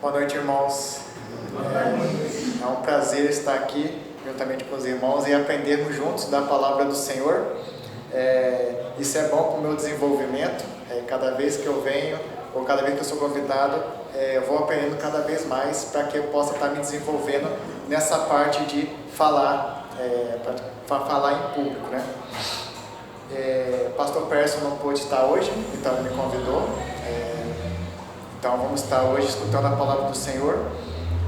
Boa noite, irmãos. É um prazer estar aqui juntamente com os irmãos e aprendermos juntos da palavra do Senhor. Isso é bom para o meu desenvolvimento. Cada vez que eu venho ou cada vez que eu sou convidado, eu vou aprendendo cada vez mais para que eu possa estar me desenvolvendo nessa parte de falar, para falar em público, né? Pastor Persson não pôde estar hoje, então ele me convidou. Então vamos estar hoje escutando a palavra do Senhor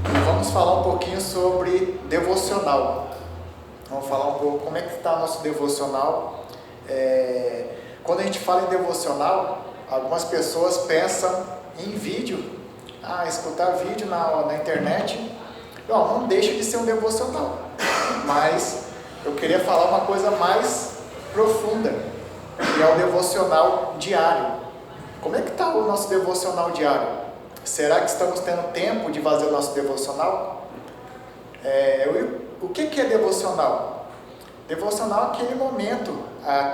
e vamos falar um pouquinho sobre devocional. Vamos falar um pouco como é que está nosso devocional. Quando a gente fala em devocional, algumas pessoas pensam em vídeo, escutar vídeo na internet. Não deixa de ser um devocional, mas eu queria falar uma coisa mais profunda, que é o devocional diário. Como é que está o nosso devocional diário? Será que estamos tendo tempo de fazer o nosso devocional? O que é devocional? Devocional é aquele momento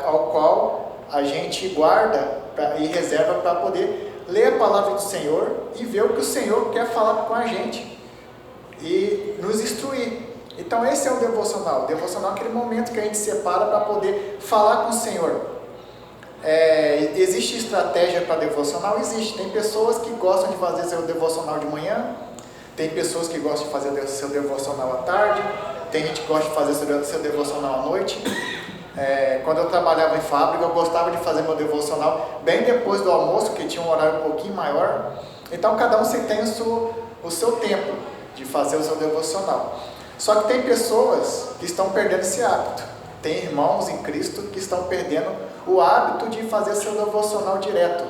ao qual a gente guarda e reserva para poder ler a palavra do Senhor e ver o que o Senhor quer falar com a gente e nos instruir. Então esse é o devocional. O devocional é aquele momento que a gente separa para poder falar com o Senhor. Existe estratégia para devocional? Existe. Tem pessoas que gostam de fazer seu devocional de manhã, tem pessoas que gostam de fazer seu devocional à tarde, tem gente que gosta de fazer seu devocional à noite. Quando eu trabalhava em fábrica, eu gostava de fazer meu devocional bem depois do almoço, que tinha um horário um pouquinho maior. Então cada um tem o seu tempo de fazer o seu devocional. Só que tem pessoas que estão perdendo esse hábito. Tem irmãos em Cristo que estão perdendo o hábito de fazer seu devocional direto,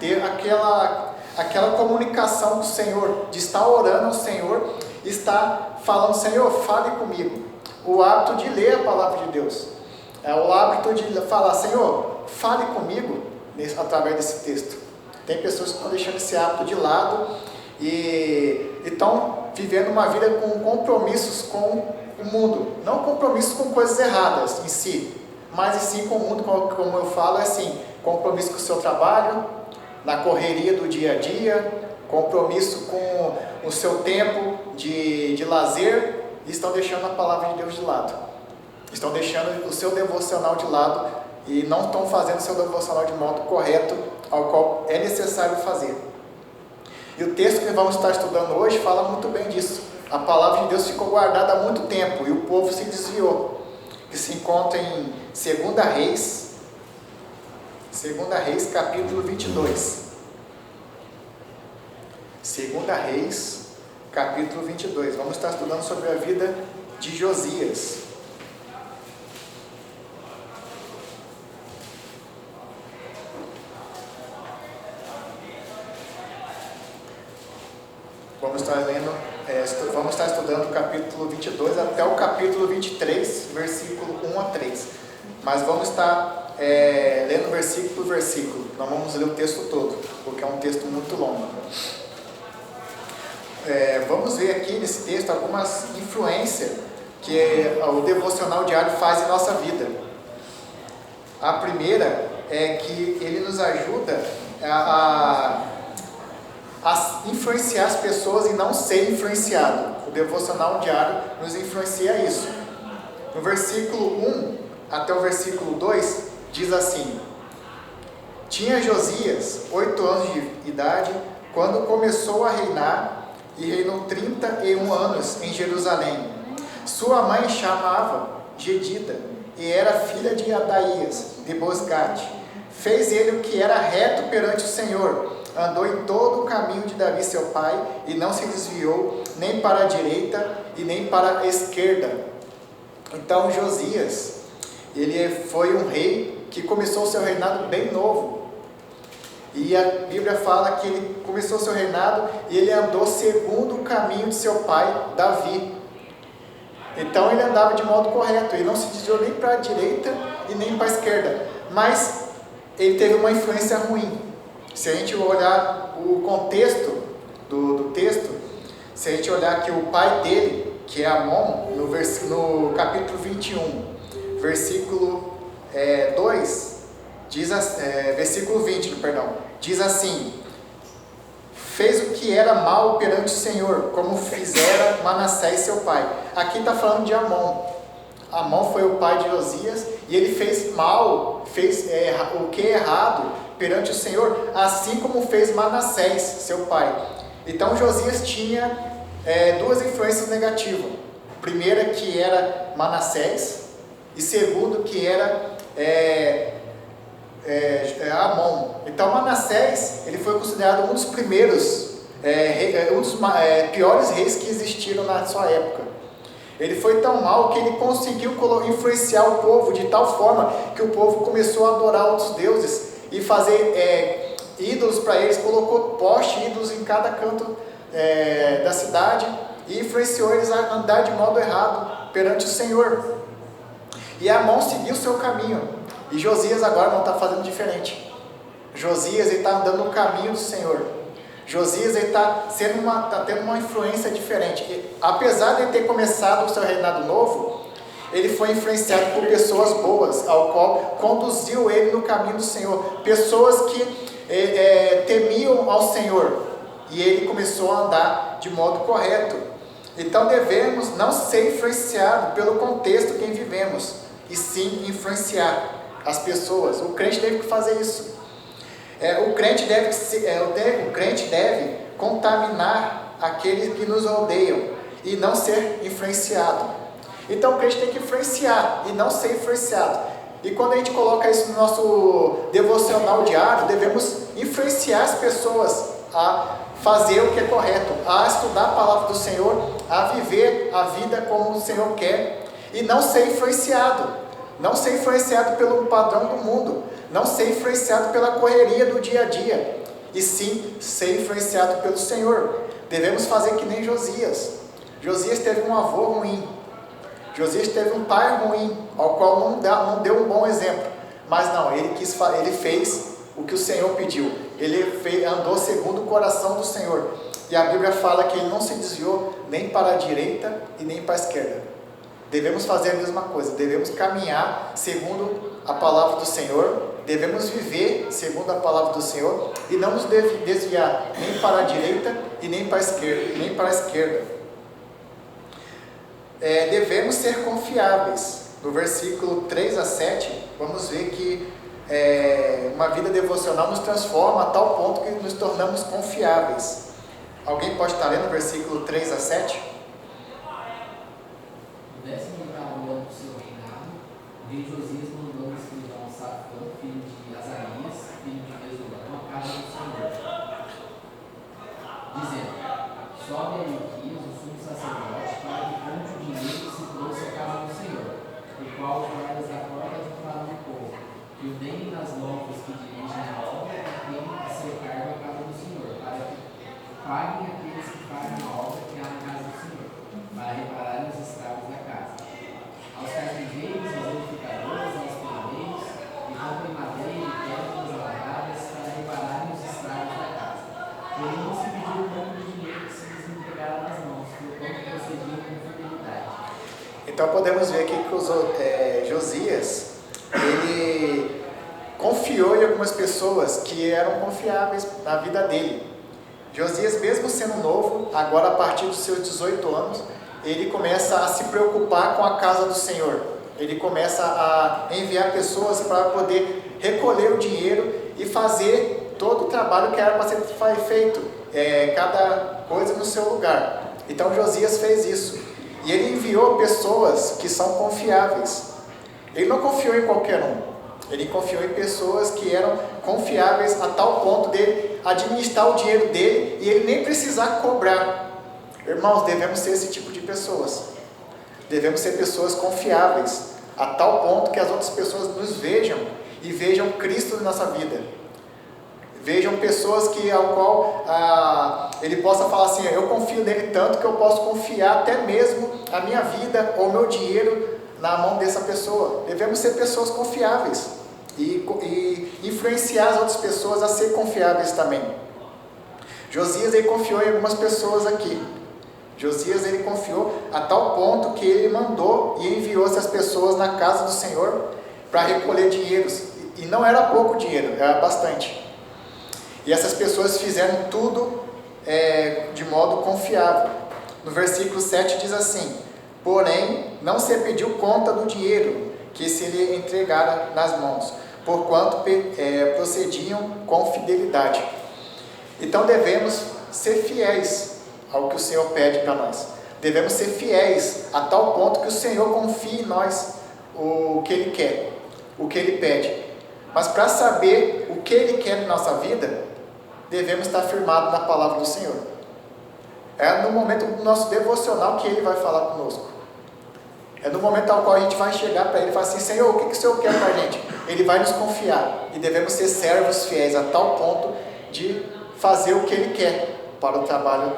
ter aquela comunicação com o Senhor, de estar orando ao Senhor, estar falando: Senhor, fale comigo. O hábito de ler a palavra de Deus, o hábito de falar: Senhor, fale comigo, através desse texto. Tem pessoas que estão deixando esse hábito de lado e estão vivendo uma vida com compromissos com o mundo, não compromissos com coisas erradas em si, mas sim com o mundo, como eu falo, compromisso com o seu trabalho, na correria do dia a dia, compromisso com o seu tempo de lazer, e estão deixando a palavra de Deus de lado, estão deixando o seu devocional de lado e não estão fazendo o seu devocional de modo correto, ao qual é necessário fazer. E o texto que vamos estar estudando hoje fala muito bem disso. A palavra de Deus ficou guardada há muito tempo e o povo se desviou. Que se encontra em 2 Reis, capítulo 22. 2 Reis, capítulo 22. Vamos estar estudando sobre a vida de Josias. Vamos estar estudando o capítulo 22 até o capítulo 23, versículo 1 a 3. Mas vamos estar lendo versículo por versículo. Não vamos ler o texto todo, porque é um texto muito longo. Vamos ver aqui nesse texto algumas influências que o devocional diário faz em nossa vida. A primeira é que ele nos ajuda a influenciar as pessoas e não ser influenciado. O devocional diário nos influencia isso. No versículo 1 até o versículo 2 diz assim: Tinha Josias 8 anos de idade quando começou a reinar e reinou 31 anos em Jerusalém. Sua mãe chamava Gedida e era filha de Adaías de Bosgate. Fez ele o que era reto perante o Senhor. Andou em todo o caminho de Davi seu pai e não se desviou nem para a direita e nem para a esquerda. Então Josias, ele foi um rei que começou o seu reinado bem novo. E a Bíblia fala que ele começou o seu reinado e ele andou segundo o caminho de seu pai Davi. Então ele andava de modo correto, ele não se desviou nem para a direita e nem para a esquerda. Mas ele teve uma influência ruim. Se a gente olhar o contexto do texto, se a gente olhar que o pai dele, que é Amon, no capítulo 21, versículo 2, versículo 20, perdão, diz assim: fez o que era mal perante o Senhor, como fizera Manassés seu pai. Aqui está falando de Amon. Amon foi o pai de Josias e ele fez mal, fez o que é errado perante o Senhor, assim como fez Manassés seu pai. Então Josias tinha duas influências negativas. Primeira, que era Manassés, e segundo, que era Amon. Então Manassés, ele foi considerado um dos primeiros, um dos piores reis que existiram na sua época. Ele foi tão mal que ele conseguiu influenciar o povo de tal forma que o povo começou a adorar outros deuses e fazer ídolos para eles, colocou postes, ídolos em cada canto da cidade e influenciou eles a andar de modo errado perante o Senhor. E Amon seguiu o seu caminho, e Josias agora não está fazendo diferente. Josias está andando no caminho do Senhor. Josias está tendo uma influência diferente. E, apesar de ele ter começado o seu reinado novo, ele foi influenciado por pessoas boas, ao qual conduziu ele no caminho do Senhor. Pessoas que temiam ao Senhor, e ele começou a andar de modo correto. Então devemos não ser influenciados pelo contexto que vivemos, e sim influenciar as pessoas. O crente deve fazer isso. O crente deve contaminar aqueles que nos rodeiam e não ser influenciado. Então o crente tem que influenciar e não ser influenciado. E quando a gente coloca isso no nosso devocional diário, devemos influenciar as pessoas a fazer o que é correto, a estudar a palavra do Senhor, a viver a vida como o Senhor quer, e não ser influenciado. Não ser influenciado pelo padrão do mundo, não ser influenciado pela correria do dia a dia, e sim ser influenciado pelo Senhor. Devemos fazer que nem Josias. Josias teve um avô ruim, Josias teve um pai ruim, ao qual não deu um bom exemplo, mas não, ele fez o que o Senhor pediu, ele andou segundo o coração do Senhor, e a Bíblia fala que ele não se desviou nem para a direita e nem para a esquerda. Devemos fazer a mesma coisa, devemos caminhar segundo a palavra do Senhor, devemos viver segundo a palavra do Senhor e não nos desviar nem para a direita e nem para a esquerda. Devemos ser confiáveis. No versículo 3 a 7, vamos ver que uma vida devocional nos transforma a tal ponto que nos tornamos confiáveis. Alguém pode estar lendo o versículo 3 a 7? No 18º ano do seu reinado, o rei Josias mandou o escrivão Safã, filho de Azarias, filho de Mesulão, à casa do Senhor, dizendo: sobe a Hilquias, o sumo sacerdote, para que conte o dinheiro que se trouxe à casa do Senhor, o qual os guardas da porta juntaram do povo, que o deem nas mãos que dirigem a obra e deem a seu cargo a casa do Senhor, para que paguem aqueles que fazem a obra que há na casa do Senhor, para repararem os estragos da casa. Aos carpinteiros, aos edificadores, aos pedreiros, e rompem madeira e pedras lavradas para repararem os estragos da casa. Porém não se pediu o pouco de dinheiro que se lhes entregara nas mãos, porquanto procediam com fidelidade. Então podemos ver aqui que Josias, ele confiou em algumas pessoas que eram confiáveis na vida dele. Josias, mesmo sendo novo, agora a partir dos seus 18 anos, ele começa a se preocupar com a casa do Senhor. Ele começa a enviar pessoas para poder recolher o dinheiro e fazer todo o trabalho que era para ser feito, cada coisa no seu lugar. Então Josias fez isso. E ele enviou pessoas que são confiáveis. Ele não confiou em qualquer um. Ele confiou em pessoas que eram confiáveis a tal ponto dele administrar o dinheiro dele e ele nem precisar cobrar. Irmãos, devemos ser esse tipo de pessoas. Devemos ser pessoas confiáveis, a tal ponto que as outras pessoas nos vejam e vejam Cristo na nossa vida. Vejam pessoas ao qual ele possa falar assim: eu confio nele tanto que eu posso confiar até mesmo a minha vida ou meu dinheiro na mão dessa pessoa. Devemos ser pessoas confiáveis e influenciar as outras pessoas a ser confiáveis também. Josias, ele confiou em algumas pessoas aqui. Josias, ele confiou a tal ponto que ele mandou e enviou essas pessoas na casa do Senhor para recolher dinheiros. E não era pouco dinheiro, era bastante. E essas pessoas fizeram tudo de modo confiável. No versículo 7 diz assim: porém, não se pediu conta do dinheiro que se lhe entregara nas mãos, porquanto procediam com fidelidade. Então devemos ser fiéis ao que o Senhor pede para nós. Devemos ser fiéis a tal ponto que o Senhor confie em nós o que Ele quer, o que Ele pede. Mas para saber o que Ele quer na nossa vida, devemos estar firmados na palavra do Senhor. É no momento do nosso devocional que Ele vai falar conosco. É no momento ao qual a gente vai chegar para Ele e falar assim: Senhor, o que o Senhor quer para a gente? Ele vai nos confiar. E devemos ser servos fiéis a tal ponto de fazer o que Ele quer para o trabalho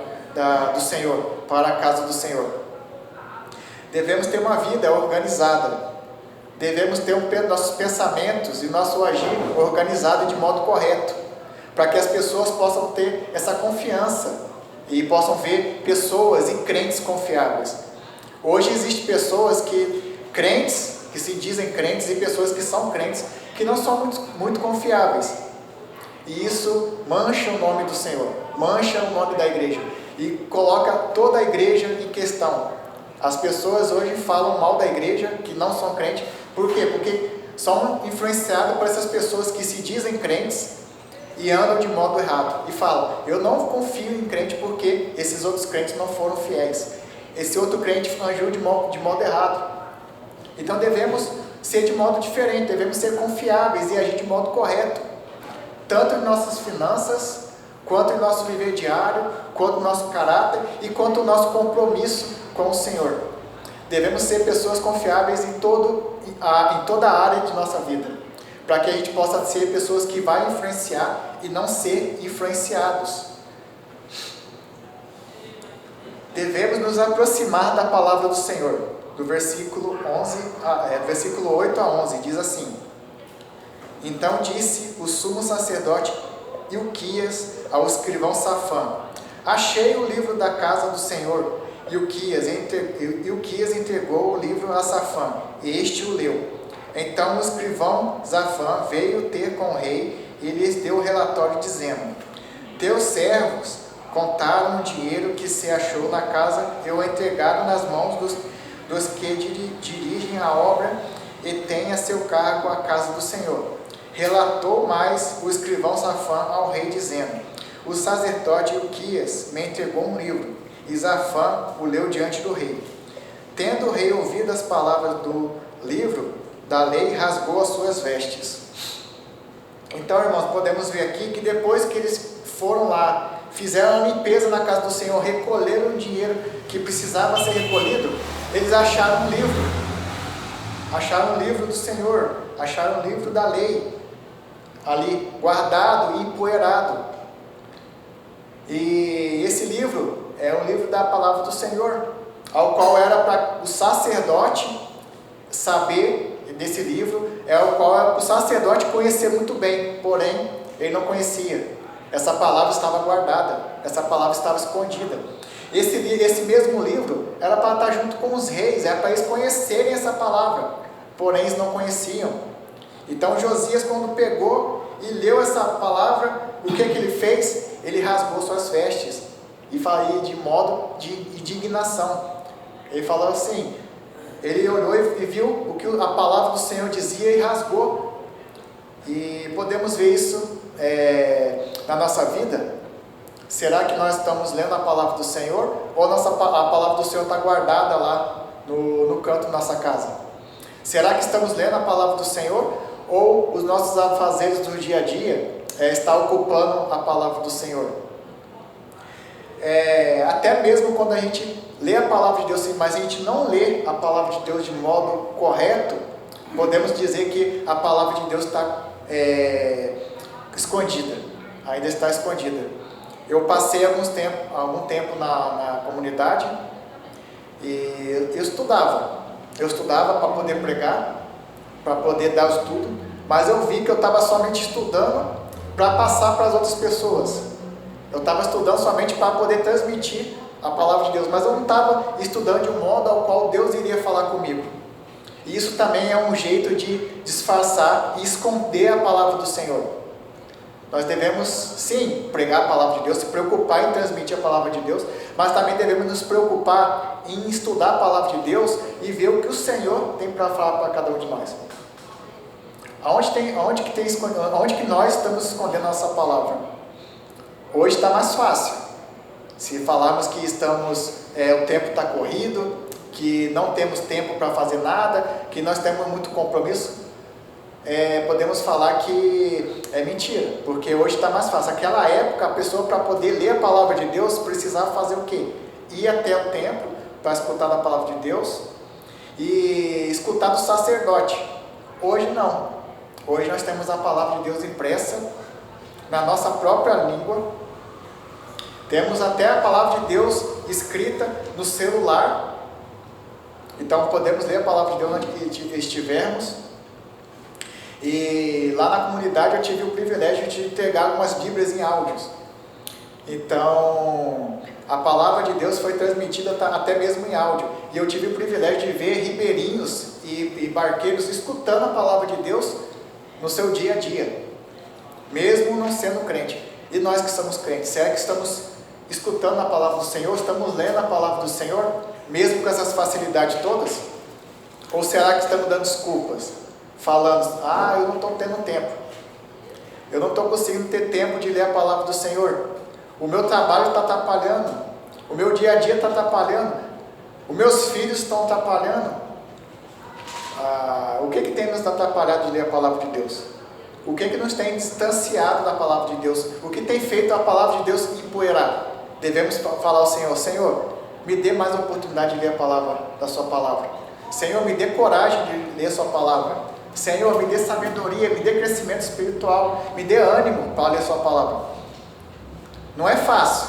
do Senhor, para a casa do Senhor. Devemos ter uma vida organizada. Devemos ter nossos pensamentos e nosso agir organizado de modo correto, para que as pessoas possam ter essa confiança e possam ver pessoas e crentes confiáveis. Hoje existem pessoas crentes, que se dizem crentes, e pessoas que são crentes, que não são muito confiáveis. E isso mancha o nome do Senhor, mancha o nome da igreja, e coloca toda a igreja em questão. As pessoas hoje falam mal da igreja, que não são crentes. Por quê? Porque são influenciados por essas pessoas que se dizem crentes e andam de modo errado. E falam: eu não confio em crente porque esses outros crentes não foram fiéis. Esse outro crente agiu de modo errado. Então devemos ser de modo diferente, devemos ser confiáveis e agir de modo correto. Tanto em nossas finanças, quanto em nosso viver diário, quanto no nosso caráter e quanto no nosso compromisso com o Senhor. Devemos ser pessoas confiáveis em toda a área de nossa vida, para que a gente possa ser pessoas que vão influenciar e não ser influenciados. Devemos nos aproximar da palavra do Senhor. Do versículo 8 a 11, diz assim: então disse o sumo sacerdote Ilquias ao escrivão Safã: achei o livro da casa do Senhor. Ilquias entregou o livro a Safã, e este o leu. Então o escrivão Safã veio ter com o rei e lhes deu o relatório, dizendo: teus servos contaram o dinheiro que se achou na casa e o entregaram nas mãos dos que dirigem a obra e têm a seu cargo a casa do Senhor. Relatou mais o escrivão Safã ao rei, dizendo: o sacerdote Ilquias me entregou um livro. E Safã o leu diante do rei. Tendo o rei ouvido as palavras do livro da lei, rasgou as suas vestes. Então, irmãos, podemos ver aqui que depois que eles foram lá, fizeram a limpeza na casa do Senhor, recolheram o dinheiro que precisava ser recolhido, eles acharam um livro. Acharam o livro do Senhor, acharam o livro da lei, ali guardado e empoeirado. E esse livro é um livro da palavra do Senhor, ao qual era para o sacerdote saber desse livro, é o qual era para o sacerdote conhecer muito bem, porém ele não conhecia. Essa palavra estava guardada, essa palavra estava escondida. Esse mesmo livro era para estar junto com os reis, era para eles conhecerem essa palavra, porém eles não conheciam. Então Josias, quando pegou e leu essa palavra, o que ele fez? Ele rasgou suas vestes e falou de modo de indignação. Ele falou assim, ele olhou e viu o que a palavra do Senhor dizia e rasgou. E podemos ver isso na nossa vida. Será que nós estamos lendo a palavra do Senhor, ou a palavra do Senhor está guardada lá no canto da nossa casa? Será que estamos lendo a palavra do Senhor, ou os nossos afazeres do dia a dia está ocupando a palavra do Senhor? Até mesmo quando a gente lê a palavra de Deus, mas a gente não lê a palavra de Deus de modo correto, podemos dizer que a palavra de Deus está escondida, ainda está escondida. Eu passei algum tempo na comunidade e eu estudava para poder pregar, para poder dar o estudo, mas eu vi que eu estava somente estudando para passar para as outras pessoas. Eu estava estudando somente para poder transmitir a palavra de Deus, mas eu não estava estudando de um modo ao qual Deus iria falar comigo. E isso também é um jeito de disfarçar e esconder a palavra do Senhor. Nós devemos, sim, pregar a palavra de Deus, se preocupar em transmitir a palavra de Deus, mas também devemos nos preocupar em estudar a palavra de Deus e ver o que o Senhor tem para falar para cada um de nós. Aonde que nós estamos escondendo a nossa palavra? Hoje está mais fácil. Se falarmos que o tempo está corrido, que não temos tempo para fazer nada, que nós temos muito compromisso, podemos falar que é mentira, porque hoje está mais fácil. Naquela época, a pessoa, para poder ler a palavra de Deus, precisava fazer o quê? Ir até o templo para escutar a palavra de Deus e escutar do sacerdote. Hoje não. Hoje nós temos a palavra de Deus impressa na nossa própria língua. Temos até a palavra de Deus escrita no celular. Então podemos ler a palavra de Deus onde estivermos. E lá na comunidade eu tive o privilégio de pegar algumas Bíblias em áudios. Então a palavra de Deus foi transmitida até mesmo em áudio. E eu tive o privilégio de ver ribeirinhos e barqueiros escutando a palavra de Deus no seu dia a dia, mesmo não sendo crente. E nós que somos crentes, será que estamos escutando a palavra do Senhor? Estamos lendo a palavra do Senhor, mesmo com essas facilidades todas? Ou será que estamos dando desculpas, falando, eu não estou tendo tempo, eu não estou conseguindo ter tempo de ler a palavra do Senhor, o meu trabalho está atrapalhando, o meu dia a dia está atrapalhando, os meus filhos estão atrapalhando. O que tem nos atrapalhado de ler a palavra de Deus? O que nos tem distanciado da palavra de Deus? O que tem feito a palavra de Deus empoeirar? Devemos falar ao Senhor: Senhor, me dê mais oportunidade de ler a palavra da sua palavra. Senhor, me dê coragem de ler a sua palavra. Senhor, me dê sabedoria, me dê crescimento espiritual, me dê ânimo para ler a sua palavra. Não é fácil.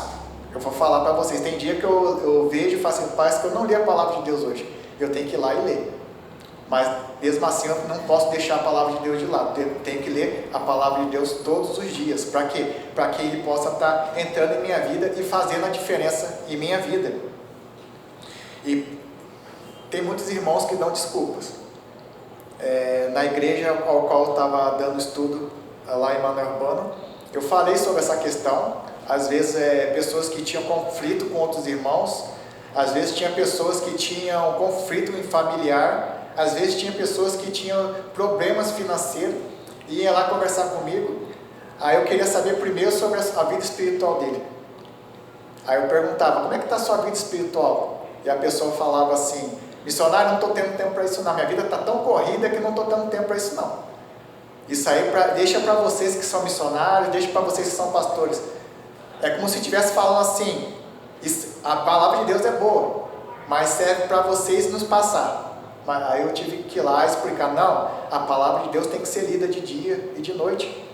Eu vou falar para vocês, tem dia que eu vejo e falo assim, parece que eu não li a palavra de Deus hoje. Eu tenho que ir lá e ler. Mas mesmo assim eu não posso deixar a palavra de Deus de lado. Eu tenho que ler a palavra de Deus todos os dias. Para quê? Para que Ele possa estar entrando em minha vida e fazendo a diferença em minha vida. E tem muitos irmãos que dão desculpas. Na igreja ao qual eu estava dando estudo lá em Manoel Urbano, eu falei sobre essa questão. Às vezes pessoas que tinham conflito com outros irmãos, às vezes tinha pessoas que tinham conflito em familiar, às vezes tinha pessoas que tinham problemas financeiros e iam lá conversar comigo. Aí eu queria saber primeiro sobre a vida espiritual dele. Aí eu perguntava, como é que está a sua vida espiritual? E a pessoa falava assim, missionário, não estou tendo tempo para isso não, minha vida está tão corrida que não estou tendo tempo para isso não. Isso aí deixa para vocês que são missionários, deixa para vocês que são pastores. É como se estivesse falando assim, a palavra de Deus é boa, mas serve para vocês nos passar. Aí eu tive que ir lá explicar, não, a palavra de Deus tem que ser lida de dia e de noite.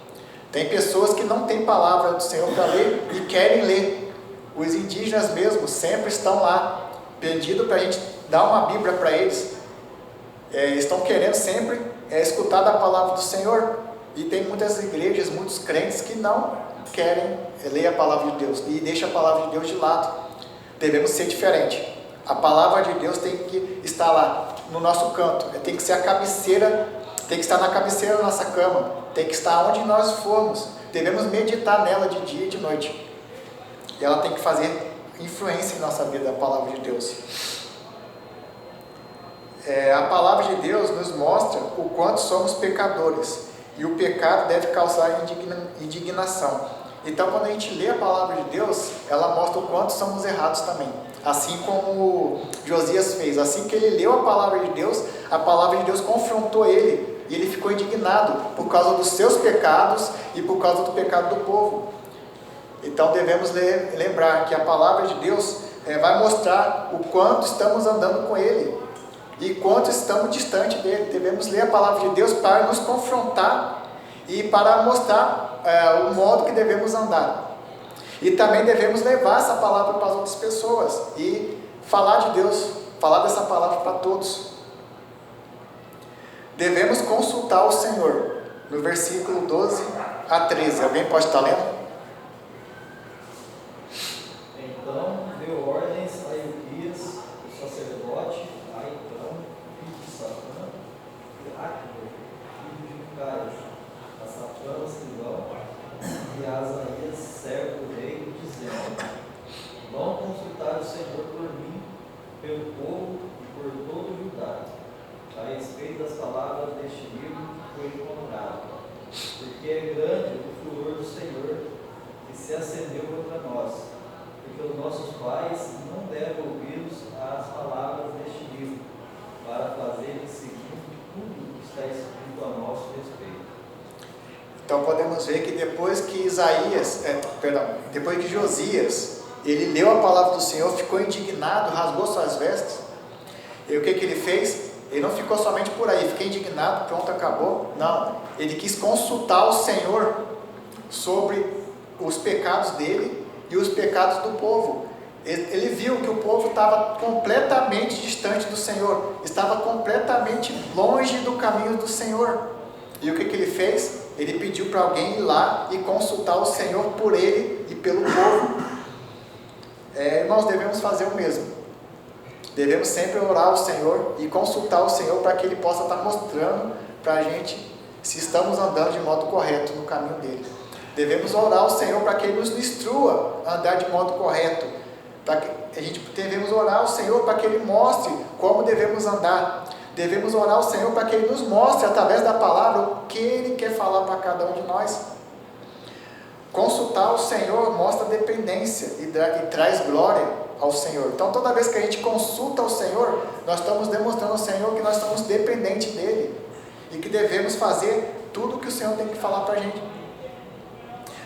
Tem pessoas que não têm palavra do Senhor para ler e querem ler. Os indígenas mesmo sempre estão lá, pedindo para a gente dar uma Bíblia para eles. Estão querendo sempre escutar da palavra do Senhor. E tem muitas igrejas, muitos crentes que não querem ler a palavra de Deus e deixam a palavra de Deus de lado. Devemos ser diferente. A palavra de Deus tem que estar lá no nosso canto, tem que ser a cabeceira, tem que estar na cabeceira da nossa cama, tem que estar onde nós formos. Devemos meditar nela de dia e de noite. E ela tem que fazer influência em nossa vida, a palavra de Deus. A palavra de Deus nos mostra o quanto somos pecadores e o pecado deve causar indignação. Então, quando a gente lê a palavra de Deus, ela mostra o quanto somos errados também. Assim como Josias fez, assim que ele leu a palavra de Deus confrontou ele, e ele ficou indignado por causa dos seus pecados e por causa do pecado do povo. Então devemos lembrar que a palavra de Deus vai mostrar o quanto estamos andando com Ele e quanto estamos distante dele. Devemos ler a palavra de Deus para nos confrontar e para mostrar o modo que devemos andar. E também devemos levar essa palavra para as outras pessoas e falar de Deus, falar dessa palavra para todos. Devemos consultar o Senhor, no versículo 12 a 13. Alguém pode estar lendo? Então deu ordens a Ilquias, o sacerdote, a Aitão, filho de Safã, e Aquilor, filho de Micaías, a Safã, o escrivão, servo do rei, dizendo: vão consultar o Senhor por mim, pelo povo e por todo o Judá, a respeito das palavras deste livro que foi encontrado, porque é grande o furor do Senhor que se acendeu contra nós, porque os nossos pais não deram ouvidos às palavras deste livro, para fazerem segundo tudo que está escrito a nosso respeito. Então podemos ver que depois que depois que Josias, ele leu a palavra do Senhor, ficou indignado, rasgou suas vestes, e o que ele fez? Ele não ficou somente por aí, fiquei indignado, pronto, acabou. Não, ele quis consultar o Senhor sobre os pecados dele e os pecados do povo. Ele viu que o povo estava completamente distante do Senhor, estava completamente longe do caminho do Senhor. E o que ele fez? Ele pediu para alguém ir lá e consultar o Senhor por ele e pelo povo. Nós devemos fazer o mesmo. Devemos sempre orar ao Senhor e consultar o Senhor para que Ele possa estar mostrando para a gente se estamos andando de modo correto no caminho dele. Devemos orar ao Senhor para que Ele nos instrua a andar de modo correto. Devemos orar ao Senhor para que Ele mostre como devemos andar. Devemos orar ao Senhor para que Ele nos mostre através da palavra o que Ele quer falar para cada um de nós. Consultar o Senhor mostra dependência e traz glória ao Senhor. Então toda vez que a gente consulta o Senhor, nós estamos demonstrando ao Senhor que nós estamos dependentes dEle e que devemos fazer tudo o que o Senhor tem que falar para a gente.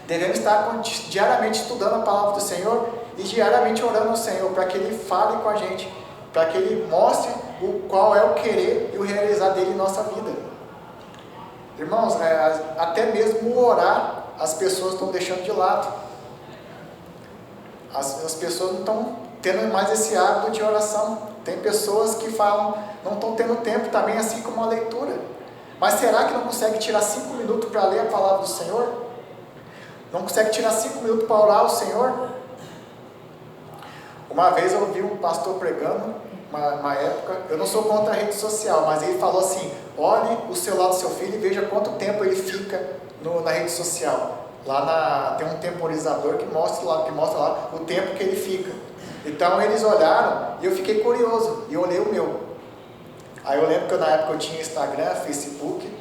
Devemos estar diariamente estudando a palavra do Senhor e diariamente orando ao Senhor para que Ele fale com a gente, para que Ele mostre qual é o querer e o realizar dEle em nossa vida. Irmãos, até mesmo orar, as pessoas estão deixando de lado. As pessoas não estão tendo mais esse hábito de oração. Tem pessoas que falam, não estão tendo tempo também, assim como a leitura. Mas será que não consegue tirar 5 minutos para ler a palavra do Senhor? Não consegue tirar 5 minutos para orar ao Senhor? Uma vez eu ouvi um pastor pregando, uma época, eu não sou contra a rede social, mas ele falou assim: olhe o celular do seu filho e veja quanto tempo ele fica na rede social. Tem um temporizador que mostra lá o tempo que ele fica. Então eles olharam e eu fiquei curioso, e eu olhei o meu. Aí eu lembro que na época eu tinha Instagram, Facebook,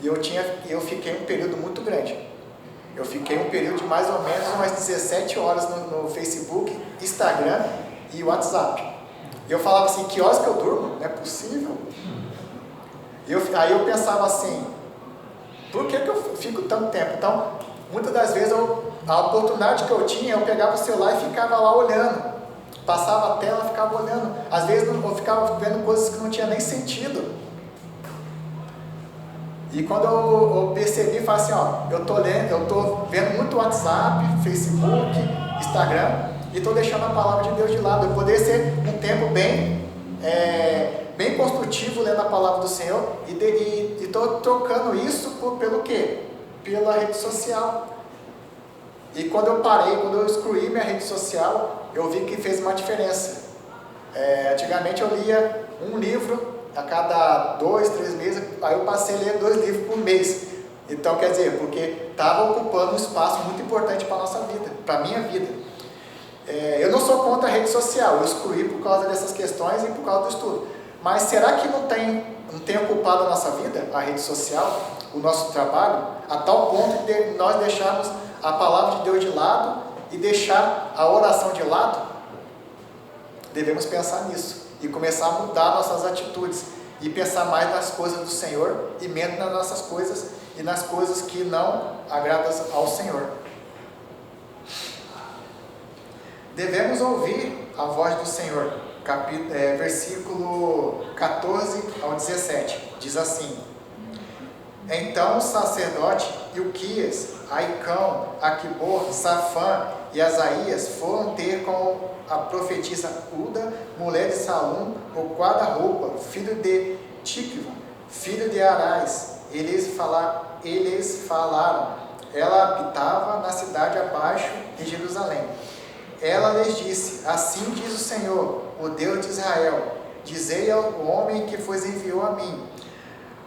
e eu fiquei um período muito grande. Eu fiquei um período de mais ou menos umas 17 horas no Facebook, Instagram e WhatsApp. E eu falava assim: que horas que eu durmo? Não é possível. Aí eu pensava assim: por que eu fico tanto tempo? Então, muitas das vezes, a oportunidade que eu tinha, eu pegava o celular e ficava lá olhando. Passava a tela e ficava olhando. Às vezes eu ficava vendo coisas que não tinha nem sentido. E quando eu percebi, falei assim: eu estou vendo muito WhatsApp, Facebook, Instagram, e estou deixando a palavra de Deus de lado. Eu poderia ser um tempo bem construtivo lendo a palavra do Senhor, e estou trocando isso pelo quê? Pela rede social. E quando eu excluí minha rede social, eu vi que fez uma diferença. Antigamente eu lia um livro a cada 2, 3 meses, aí eu passei a ler 2 livros por mês. Então quer dizer, porque estava ocupando um espaço muito importante para a nossa vida, para a minha vida. Eu não sou contra a rede social, eu excluí por causa dessas questões e por causa do estudo. Mas será que não tem ocupado a nossa vida, a rede social, o nosso trabalho, a tal ponto de nós deixarmos a palavra de Deus de lado e deixar a oração de lado? Devemos pensar nisso e começar a mudar nossas atitudes e pensar mais nas coisas do Senhor e menos nas nossas coisas e nas coisas que não agradam ao Senhor. Devemos ouvir a voz do Senhor. Versículo 14 ao 17, diz assim: então o sacerdote Ilquias, Aicão, Aquibor, Safã e Asaías foram ter com a profetisa Uda, mulher de Salum, o guarda-roupa, filho de Tíquiva, filho de Arás. Eles falaram. Ela habitava na cidade abaixo de Jerusalém. Ela lhes disse: assim diz o Senhor, o Deus de Israel: dizei ao homem que vos enviou a mim: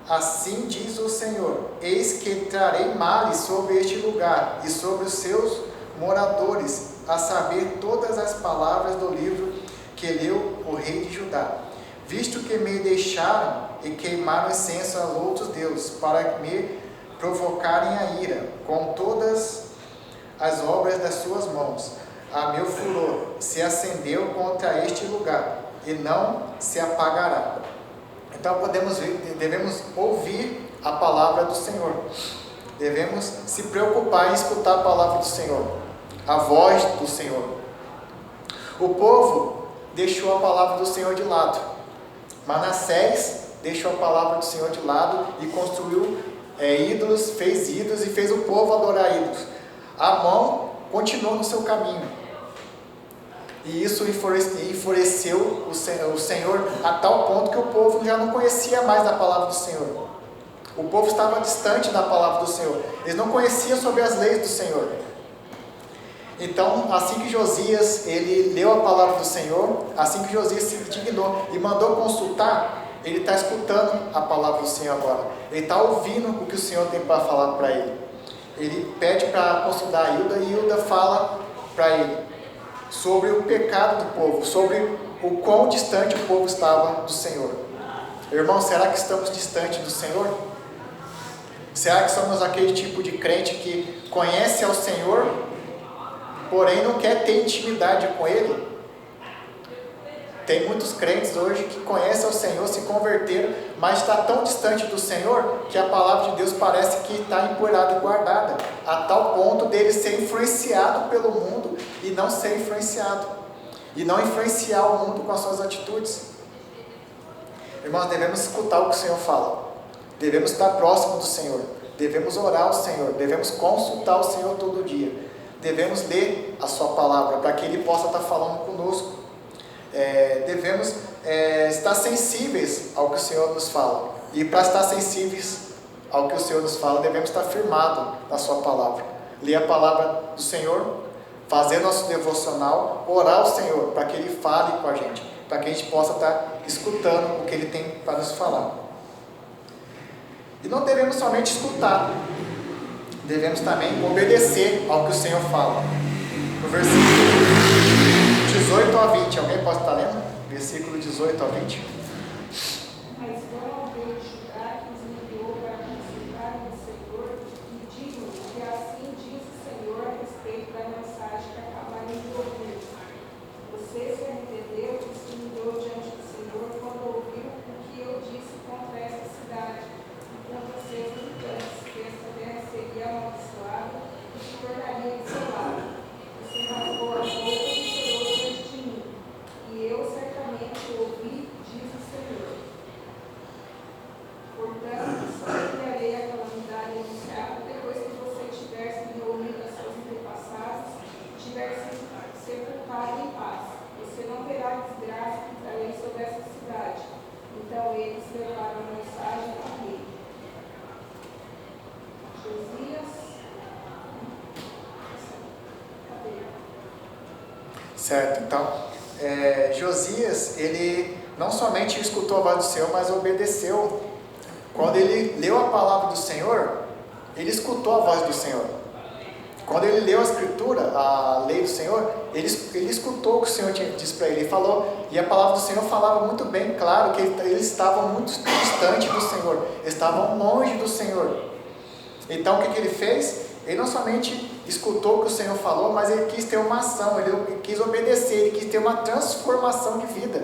assim diz o Senhor, eis que trarei males sobre este lugar e sobre os seus moradores, a saber, todas as palavras do livro que leu o rei de Judá, visto que me deixaram e queimaram incenso aos outros deuses, para me provocarem a ira, com todas as obras das suas mãos. A meu furor se acendeu contra este lugar, e não se apagará. Então podemos ver, devemos ouvir a palavra do Senhor. Devemos se preocupar em escutar a palavra do Senhor, a voz do Senhor. O povo deixou a palavra do Senhor de lado. Manassés deixou a palavra do Senhor de lado e construiu ídolos, fez ídolos e fez o povo adorar ídolos. Amon continuou no seu caminho. E isso enfureceu o Senhor a tal ponto que o povo já não conhecia mais da palavra do Senhor. O povo estava distante da palavra do Senhor. Eles não conheciam sobre as leis do Senhor. Então, assim que Josias, ele leu a palavra do Senhor, assim que Josias se indignou e mandou consultar, ele está escutando a palavra do Senhor agora. Ele está ouvindo o que o Senhor tem para falar para ele. Ele pede para consultar a Hilda e Hilda fala para ele sobre o pecado do povo, sobre o quão distante o povo estava do Senhor. Irmão, será que estamos distantes do Senhor? Será que somos aquele tipo de crente que conhece ao Senhor, porém não quer ter intimidade com Ele? Tem muitos crentes hoje que conhecem ao Senhor, se converteram, mas está tão distante do Senhor que a palavra de Deus parece que está empoeirada e guardada, a tal ponto dele ser influenciado pelo mundo e não ser influenciado, e não influenciar o mundo com as suas atitudes. Irmãos, devemos escutar o que o Senhor fala, devemos estar próximo do Senhor, devemos orar ao Senhor, devemos consultar o Senhor todo dia, devemos ler a sua palavra para que Ele possa estar falando conosco. Devemos estar sensíveis ao que o Senhor nos fala, e para estar sensíveis ao que o Senhor nos fala, devemos estar firmados na sua palavra, ler a palavra do Senhor, fazer nosso devocional, orar ao Senhor para que Ele fale com a gente, para que a gente possa estar escutando o que Ele tem para nos falar. E não devemos somente escutar, devemos também obedecer ao que o Senhor fala. No versículo 18 a 20, alguém pode estar lendo? Versículo 18 a 20. Mas vão ao rei de Judá que os enviou para consultar o Senhor e digam que assim diz o Senhor a respeito da mensagem que acabarem de ouvir. Você se arrependeu e se humilhou diante do Senhor quando ouviu o que eu disse contra esta cidade e contra seus habitantes, que esta terra seria amaldiçoada e se tornaria isolada. Você rasgou as roupas e chorou diante de mim, e eu certamente ouvi, diz o Senhor. Portanto, só enviarei a calamidade anunciada depois que você tiver se reunido a seus antepassados e tiver se sepultado em paz. Você não verá desgraça que trarei sobre essa cidade. Então eles levaram a mensagem ao rei. Josias. Certo, então Josias, ele não somente escutou a voz do Senhor, mas obedeceu. Quando ele leu a palavra do Senhor, ele escutou a voz do Senhor. Quando ele leu a Escritura, a lei do Senhor, ele escutou o que o Senhor disse para ele. Ele falou, e a palavra do Senhor falava muito bem claro que eles estavam muito distantes do Senhor, eles estavam longe do Senhor. Então o que ele fez? Ele não somente escutou o que o Senhor falou, mas ele quis ter uma ação, ele quis obedecer, ele quis ter uma transformação de vida,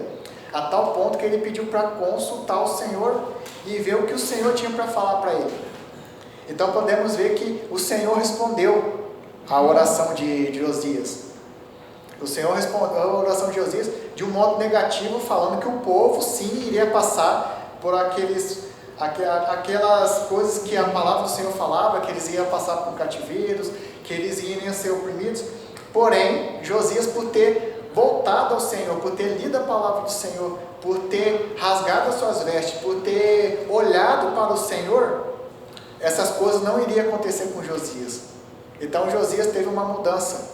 a tal ponto que ele pediu para consultar o Senhor e ver o que o Senhor tinha para falar para ele. Então podemos ver que o Senhor respondeu a oração de Josias. O Senhor respondeu a oração de Josias de um modo negativo, falando que o povo sim iria passar por aquelas coisas que a palavra do Senhor falava, que eles iam passar por cativeiros, que eles iriam ser oprimidos. Porém, Josias, por ter voltado ao Senhor, por ter lido a palavra do Senhor, por ter rasgado as suas vestes, por ter olhado para o Senhor, essas coisas não iriam acontecer com Josias. Então Josias teve uma mudança.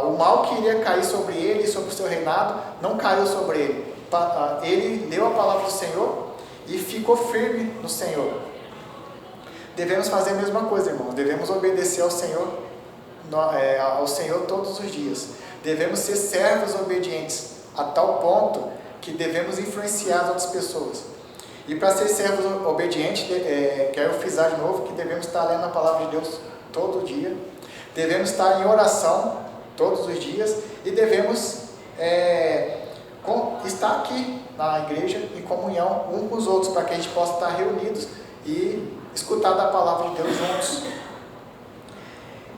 O mal que iria cair sobre ele, sobre o seu reinado, não caiu sobre ele. Ele leu a palavra do Senhor e ficou firme no Senhor. Devemos fazer a mesma coisa, irmão. Devemos obedecer ao Senhor ao Senhor todos os dias. Devemos ser servos obedientes, a tal ponto que devemos influenciar as outras pessoas. E para ser servos obedientes, quero frisar de novo que devemos estar lendo a palavra de Deus todo dia, devemos estar em oração todos os dias e devemos estar aqui na igreja em comunhão um com os outros, para que a gente possa estar reunidos e escutar da palavra de Deus juntos.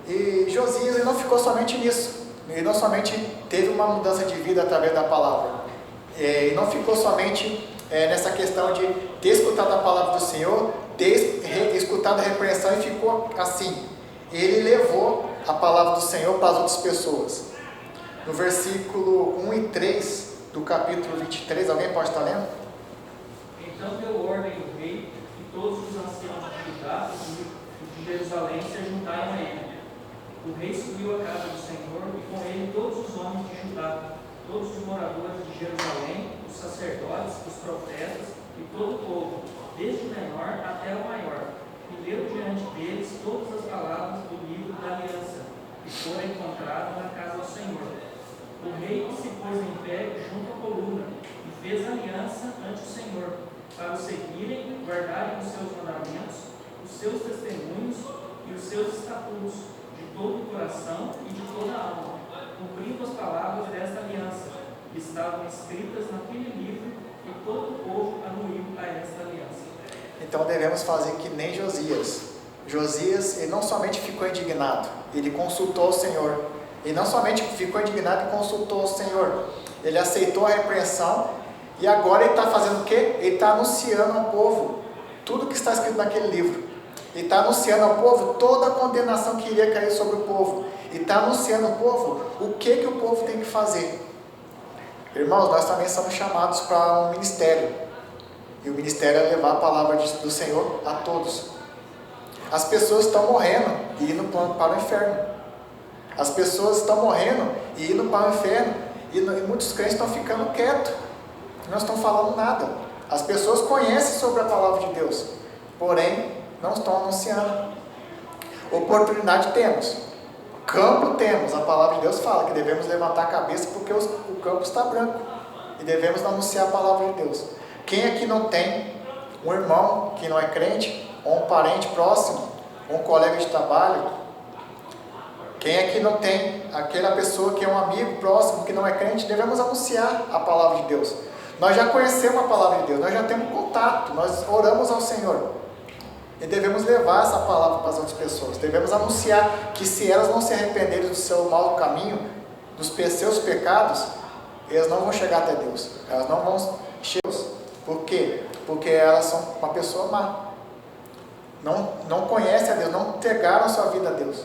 E Josias, ele não ficou somente nisso, ele não somente teve uma mudança de vida através da palavra, ele não ficou somente nessa questão de ter escutado a palavra do Senhor, ter escutado a repreensão e ficou assim. Ele levou a palavra do Senhor para as outras pessoas. No versículo 1 e 3 do capítulo 23, alguém pode estar lendo? Então deu ordem o rei que todos os anciãos de Judá e de Jerusalém se juntaram a ele. O rei subiu à casa do Senhor e com ele todos os homens de Judá, todos os moradores de Jerusalém, os sacerdotes, os profetas e todo o povo, desde o menor até o maior, e leu diante deles todas as palavras do livro da aliança, que foram encontradas na casa do Senhor. O rei se pôs em pé junto à coluna e fez aliança ante o Senhor, para o seguirem, guardarem os seus mandamentos, os seus testemunhos e os seus estatutos, de todo o coração e de toda a alma, cumprindo as palavras desta aliança, que estavam escritas naquele livro, e todo o povo anuiu a esta aliança. Então devemos fazer que nem Josias. Josias, ele não somente ficou indignado, ele consultou o Senhor. Ele não somente ficou indignado e consultou o Senhor, ele aceitou a repreensão e agora ele está fazendo o quê? Ele está anunciando ao povo tudo que está escrito naquele livro. Ele está anunciando ao povo toda a condenação que iria cair sobre o povo. Ele está anunciando ao povo o que o povo tem que fazer. Irmãos, nós também somos chamados para um ministério. E o ministério é levar a palavra do Senhor a todos. As pessoas estão morrendo e indo para o inferno. As pessoas estão morrendo e indo para o inferno. E muitos crentes estão ficando quietos. Não estão falando nada. As pessoas conhecem sobre a palavra de Deus, porém não estão anunciando. Oportunidade temos. Campo temos. A palavra de Deus fala que devemos levantar a cabeça porque o campo está branco. E devemos anunciar a palavra de Deus. Quem aqui não tem um irmão que não é crente, ou um parente próximo, ou um colega de trabalho? Quem aqui não tem aquela pessoa que é um amigo próximo que não é crente? Devemos anunciar a palavra de Deus. Nós já conhecemos a palavra de Deus, nós já temos contato, nós oramos ao Senhor. E devemos levar essa palavra para as outras pessoas. Devemos anunciar que se elas não se arrependerem do seu mau caminho, dos seus pecados, elas não vão chegar até Deus. Elas não vão chegar a Deus. Por quê? Porque elas são uma pessoa má. Não conhecem a Deus, não entregaram sua vida a Deus.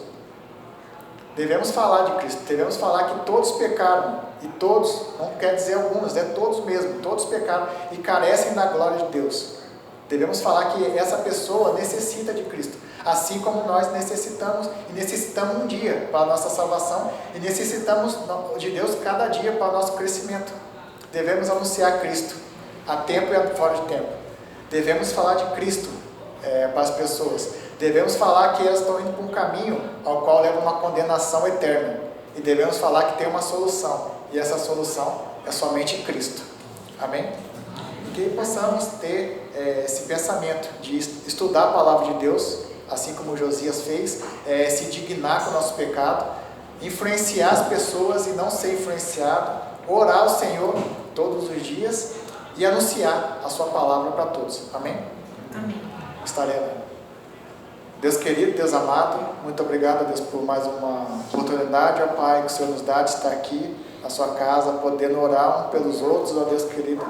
Devemos falar de Cristo. Devemos falar que todos pecaram. E todos, não quer dizer alguns, é todos mesmo. Todos pecaram e carecem da glória de Deus. Devemos falar que essa pessoa necessita de Cristo, assim como nós necessitamos um dia para a nossa salvação e necessitamos de Deus cada dia para o nosso crescimento. Devemos anunciar Cristo a tempo e fora de tempo. Devemos falar de Cristo para as pessoas. Devemos falar que elas estão indo por um caminho ao qual leva uma condenação eterna. E devemos falar que tem uma solução, e essa solução é somente Cristo. Amém? Que possamos ter esse pensamento de estudar a palavra de Deus, assim como Josias fez, se dignar com o nosso pecado, influenciar as pessoas e não ser influenciado, orar ao Senhor todos os dias e anunciar a sua palavra para todos. Amém? Amém. Estaremos. Deus querido, Deus amado, muito obrigado, Deus, por mais uma oportunidade, ó Pai, que o Senhor nos dá de estar aqui na sua casa, podendo orar um pelos outros, ó Deus querido,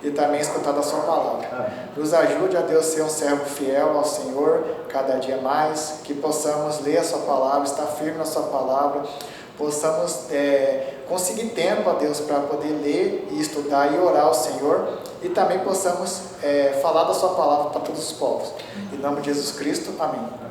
e também escutar a sua palavra. Nos ajude, ó Deus, a ser um servo fiel ao Senhor, cada dia mais, que possamos ler a sua palavra, estar firme na sua palavra, possamos conseguir tempo, ó Deus, para poder ler e estudar e orar ao Senhor, e também possamos falar da sua palavra para todos os povos. Em nome de Jesus Cristo, amém.